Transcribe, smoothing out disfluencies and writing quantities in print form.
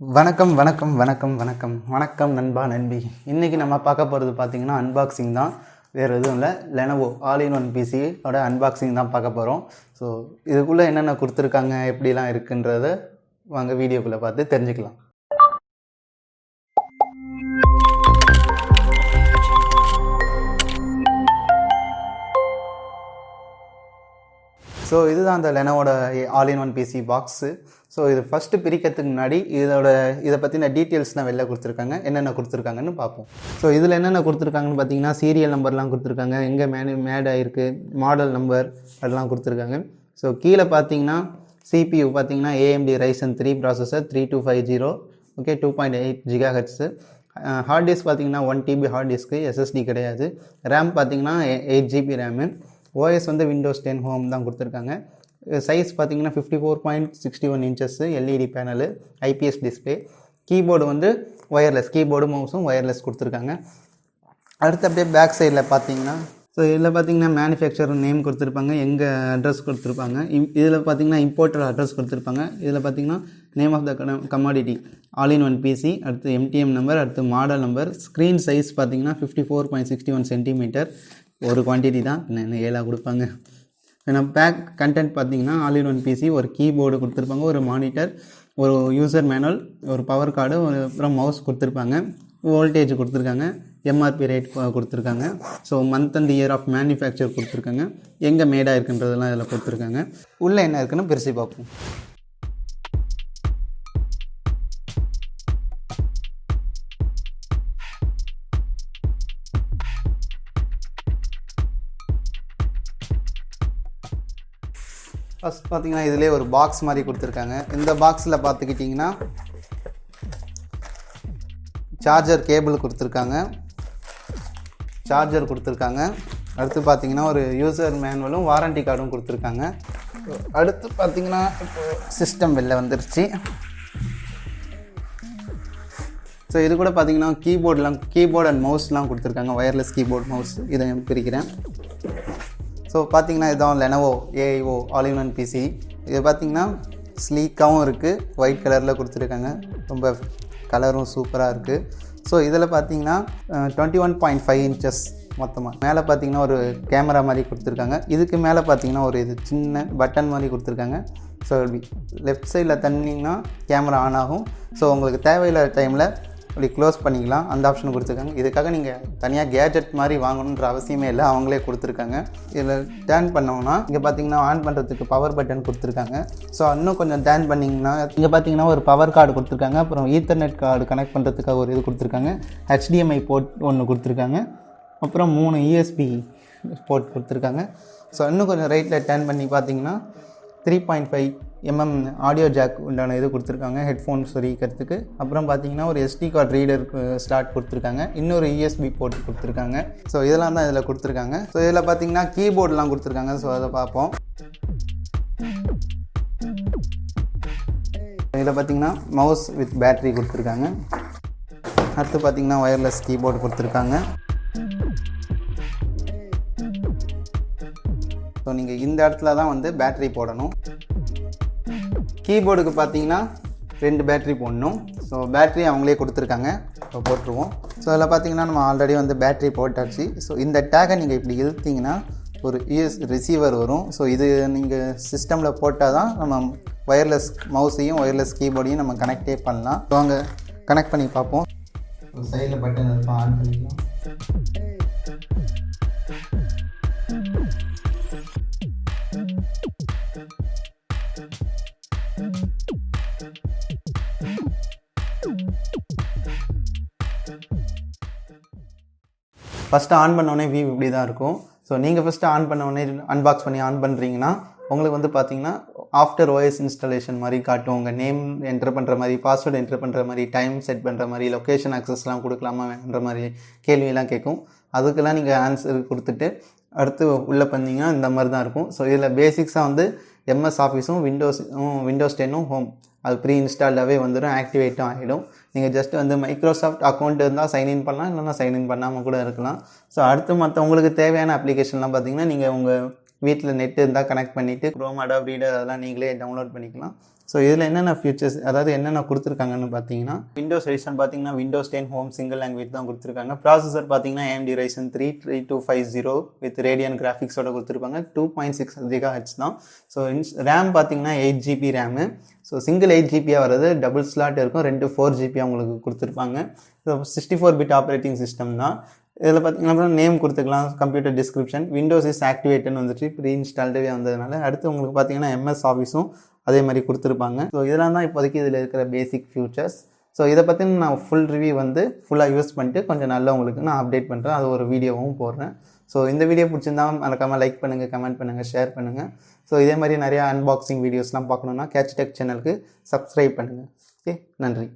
வணக்கம் வணக்கம் வணக்கம் வணக்கம் வணக்கம் நண்பா நண்பி. இன்றைக்கி நம்ம பார்க்க போகிறது பார்த்திங்கன்னா அன்பாக்சிங் தான், வேறு எதுவும் இல்லை. லெனோவோ ஆல் இன் ஒன் பிசியோட அன்பாக்சிங் தான் பார்க்க போகிறோம். ஸோ இதுக்குள்ளே என்னென்ன கொடுத்துருக்காங்க, எப்படிலாம் இருக்குன்றத வாங்க வீடியோக்குள்ளே பார்த்து தெரிஞ்சுக்கலாம். ஸோ இதுதான் அந்த லெனோவோட all in one PC box. So இது ஃபஸ்ட்டு பிரிக்கிறதுக்கு முன்னாடி இதை பற்றின டீட்டெயில்ஸ்லாம் வெளில கொடுத்துருக்காங்க, என்னென்ன கொடுத்துருக்காங்கன்னு பார்ப்போம். ஸோ இதில் என்னென்ன கொடுத்துருக்காங்கன்னு பார்த்தீங்கன்னா சீரியல் நம்பர்லாம் கொடுத்துருக்காங்க, எங்கே மேட் ஆகிருக்கு, மாடல் நம்பர் அதெல்லாம் கொடுத்துருக்காங்க. ஸோ கீழே பார்த்தீங்கன்னா CPU பார்த்தீங்கன்னா AMD Ryzen 3 processor 3250, okay, 2.8 GHz. Hard disk பார்த்தீங்கன்னா 1 TB ஹார்ட் டிஸ்க்கு, SSD கிடையாது. ரேம் பார்த்தீங்கன்னா 8 GB ரேமு. OS வந்து Windows 10 ஹோம் தான் கொடுத்துருக்காங்க. சைஸ் பார்த்தீங்கன்னா 54.61 inches, LED panel, IPS display. Keyboard வந்து ஒயர்லெஸ், கீபோர்டு மவுஸும் ஒயர்லெஸ் கொடுத்துருக்காங்க. அடுத்து அப்படியே பேக் சைடில் பார்த்தீங்கன்னா, ஸோ இதில் பார்த்தீங்கன்னா மேனுஃபேக்சரர் நேம் கொடுத்துருப்பாங்க, எங்கள் அட்ரஸ் கொடுத்துருப்பாங்க. இதில் பார்த்தீங்கன்னா இம்போர்ட்டர் அட்ரஸ் கொடுத்துருப்பாங்க. இதில் பார்த்தீங்கன்னா name of the commodity all in one PC, அடுத்து MTM நம்பர், அடுத்து மாடல் நம்பர். ஸ்க்ரீன் சைஸ் பார்த்தீங்கன்னா 54.61 சென்டிமீட்டர். ஒரு குவான்டிட்டி தான், என்ன 7 கொடுப்பாங்க. ஏன்னா பேக் கண்டென்ட் பார்த்தீங்கன்னா ஆல் இன் ஒன் பிசி, ஒரு கீபோர்டு கொடுத்துருப்பாங்க, ஒரு மானிட்டர், ஒரு யூசர் மேனுவல், ஒரு பவர் கார்டு, ஒரு அப்புறம் மவுஸ் கொடுத்துருப்பாங்க, வோல்டேஜ் கொடுத்துருக்காங்க, MRP ரேட் கொடுத்துருக்காங்க. So month and year of manufacture கொடுத்துருக்காங்க, எங்கே மேடாக இருக்குன்றதெல்லாம் இதில் கொடுத்துருக்காங்க. உள்ளே என்ன இருக்குன்னு பிரித்து பார்ப்போம். ஃபஸ்ட் பார்த்தீங்கன்னா இதிலே ஒரு பாக்ஸ் மாதிரி கொடுத்துருக்காங்க. இந்த பாக்ஸில் பார்த்துக்கிட்டிங்கன்னா சார்ஜர் கேபிள் கொடுத்துருக்காங்க, அடுத்து பார்த்தீங்கன்னா ஒரு யூசர் மேனுவலும் வாரண்டி கார்டும் கொடுத்துருக்காங்க. அடுத்து பார்த்தீங்கன்னா இப்போ சிஸ்டம் வெளில வந்துருச்சு. ஸோ இது கூட பார்த்தீங்கன்னா கீபோர்டு அண்ட் மவுஸ்லாம் கொடுத்துருக்காங்க, ஒயர்லெஸ் கீபோர்டு மவுஸ். இதை பிரிக்கிறேன். ஸோ பார்த்தீங்கன்னா இதுதான் Lenovo AIO all in one PC. இது பார்த்தீங்கன்னா ஸ்லீக்காகவும் இருக்குது, ஒயிட் கலரில் கொடுத்துருக்காங்க, ரொம்ப கலரும் சூப்பராக இருக்குது. ஸோ இதில் பார்த்தீங்கன்னா 21.5 இன்ச்சஸ் மொத்தமாக. மேலே பார்த்தீங்கன்னா ஒரு கேமரா மாதிரி கொடுத்துருக்காங்க. இதுக்கு மேலே பார்த்தீங்கன்னா ஒரு இது சின்ன பட்டன் மாதிரி கொடுத்துருக்காங்க. ஸோ இப்படி லெஃப்ட் சைடில் தண்ணிங்கன்னா கேமரா ஆன் ஆகும். ஸோ உங்களுக்கு தேவையில்லாத டைமில் இப்படி க்ளோஸ் பண்ணிக்கலாம், அந்த ஆப்ஷன் கொடுத்துருக்காங்க. இதுக்காக நீங்கள் தனியாக கேஜெட் மாதிரி வாங்கணுன்ற அவசியமே இல்லை, அவங்களே கொடுத்துருக்காங்க. இதில் டேர்ன் பண்ணோம்னா இங்கே பார்த்தீங்கன்னா ஆன் பண்ணுறதுக்கு பவர் பட்டன் கொடுத்துருக்காங்க. ஸோ இன்னும் கொஞ்சம் டேர்ன் பண்ணிங்கன்னா இங்கே பார்த்தீங்கன்னா ஒரு பவர் கார்டு கொடுத்துருக்காங்க, அப்புறம் ஈத்தர்நெட் கார்டு கனெக்ட் பண்ணுறதுக்காக ஒரு இது கொடுத்துருக்காங்க, HDMI போர்ட் ஒன்று கொடுத்துருக்காங்க, அப்புறம் 3 USB போர்ட் கொடுத்துருக்காங்க. ஸோ இன்னும் கொஞ்சம் ரைட்டில் டேர்ன் பண்ணி பார்த்தீங்கன்னா 3.5 mm ஆடியோ ஜாக் உண்டான இது கொடுத்துருக்காங்க, ஹெட்ஃபோன்ஸ் சொரிக்கிறதுக்கு. அப்புறம் பார்த்தீங்கன்னா ஒரு SD கார்டு ரீடருக்கு ஸ்லாட் கொடுத்துருக்காங்க, இன்னொரு USB போர்ட் கொடுத்துருக்காங்க. ஸோ இதெல்லாம் தான் இதில் கொடுத்துருக்காங்க. ஸோ இதில் பார்த்தீங்கன்னா கீபோர்டெலாம் கொடுத்துருக்காங்க. ஸோ அதை பார்ப்போம். இதில் பார்த்தீங்கன்னா மவுஸ் வித் பேட்ரி கொடுத்துருக்காங்க. அடுத்து பார்த்தீங்கன்னா ஒயர்லெஸ் கீபோர்டு கொடுத்துருக்காங்க. ஸோ நீங்கள் இந்த இடத்துல தான் வந்து பேட்ரி போடணும். கீபோர்டுக்கு பார்த்தீங்கன்னா 2 பேட்ரி போடணும். ஸோ பேட்ரி அவங்களே கொடுத்துருக்காங்க, இப்போ போட்டுருவோம். ஸோ அதில் பார்த்தீங்கன்னா நம்ம ஆல்ரெடி வந்து பேட்ரி போட்டாச்சு. ஸோ இந்த டேகை நீங்கள் இப்படி இழுத்தீங்கன்னா ஒரு ரிசீவர் வரும். ஸோ இது நீங்கள் சிஸ்டமில் போட்டால் தான் நம்ம ஒயர்லெஸ் மவுஸையும் ஒயர்லெஸ் கீபோர்டையும் நம்ம கனெக்டே பண்ணலாம். ஸோ அங்கே கனெக்ட் பண்ணி பார்ப்போம். சைடில் பட்டன் இருக்கும், ஆன் பண்ணிக்கலாம். ஃபஸ்ட்டு ஆன் பண்ணோடனே வியூ இப்படி தான் இருக்கும். ஸோ நீங்கள் ஃபஸ்ட்டு ஆன் பண்ணோடனே அன்பாக்ஸ் பண்ணி ஆன் பண்ணுறீங்கன்னா உங்களுக்கு வந்து பார்த்தீங்கன்னா ஆஃப்டர் OS இன்ஸ்டாலேஷன் மாதிரி காட்டும். உங்கள் நேம் என்டர் பண்ணுற மாதிரி, பாஸ்வேர்டு என்டர் பண்ணுற மாதிரி, டைம் செட் பண்ணுற மாதிரி, லொக்கேஷன் ஆக்சஸ்லாம் கொடுக்கலாமா வேணுன்ற மாதிரி கேள்வியெல்லாம் கேட்கும். அதுக்கெல்லாம் நீங்கள் ஆன்சர் கொடுத்துட்டு அடுத்து உள்ளே பண்ணிங்கன்னா இந்த மாதிரி தான் இருக்கும். ஸோ இதில் பேசிக்ஸாக வந்து MS ஆஃபீஸும் விண்டோஸ் 10 ஹோம் அது ப்ரீ இன்ஸ்டால்டாகவே வந்துடும், ஆக்டிவேட்டும் ஆகிடும். நீங்கள் ஜஸ்ட் வந்து மைக்ரோசாஃப்ட் அக்கௌண்ட் இருந்தால் சைன்இன் பண்ணலாம், இல்லைனா சைன்இன் பண்ணாமல் கூட இருக்கலாம். ஸோ அடுத்து உங்களுக்கு தேவையான அப்ளிகேஷன்லாம் பார்த்தீங்கன்னா நீங்கள் உங்கள் வீட்டில் நெட் இருந்தால் கனெக்ட் பண்ணிவிட்டு க்ரோம், அடாப் ரீடர் அதெல்லாம் நீங்களே டவுன்லோட் பண்ணிக்கலாம். ஸோ இதில் என்னென்ன ஃபீச்சர்ஸ் அதாவது என்னென்ன கொடுத்துருக்காங்கன்னு பார்த்தீங்கன்னா விண்டோஸ் எடிஷன் பார்த்தீங்கன்னா விண்டோஸ் 10 ஹோம் சிங்கிள் லாங்குவேஜ் தான் கொடுத்துருக்காங்க. ப்ராசஸர் பார்த்தீங்கன்னா AMD Ryzen 3 3250 வித் ரேடியன் கிராஃபிக்ஸோட கொடுத்துருப்பாங்க. 2.6 GHz தான். ஸோ ரேம் பார்த்தீங்கன்னா 8GB RAM. So single 8GB வர்றது, டபுள் ஸ்லாட் இருக்கும், 2 4GB உங்களுக்கு கொடுத்துருப்பாங்க. ஸோ 64-பிட் ஆப்ரேட்டிங் சிஸ்டம் தான். இதில் பார்த்தீங்கன்னா நேம் கொடுத்துக்கலாம், கம்ப்யூட்டர் டிஸ்கிரிப்ஷன், விண்டோஸ் இஸ் ஆக்டிவேட்னு வந்துட்டு ப்ரீ இன்ஸ்டால்டே வந்ததுனால. அடுத்து உங்களுக்கு பார்த்தீங்கன்னா MS ஆஃபீஸும் அதே மாதிரி கொடுத்துருப்பாங்க. ஸோ இதெல்லாம் தான் இப்போதைக்கு இதில் இருக்கிற பேசிக் ஃபியூச்சர்ஸ். ஸோ இதை பற்றி நான் ஃபுல் ரிவ்யூ வந்து ஃபுல்லாக யூஸ் பண்ணிட்டு கொஞ்சம் நல்லா உங்களுக்கு நான் அப்டேட் பண்ணுறேன், அது ஒரு வீடியோவும் போடுறேன். ஸோ இந்த வீடியோ பிடிச்சிருந்தா மறக்காமல் லைக் பண்ணுங்கள், கமெண்ட் பண்ணுங்கள், ஷேர் பண்ணுங்கள். ஸோ இதே மாதிரி நிறையா அன்பாக்சிங் வீடியோஸ்லாம் பார்க்கணுன்னா கேட்ச் டெக் சேனலுக்கு சப்ஸ்கிரைப் பண்ணுங்கள். ஓகே, நன்றி.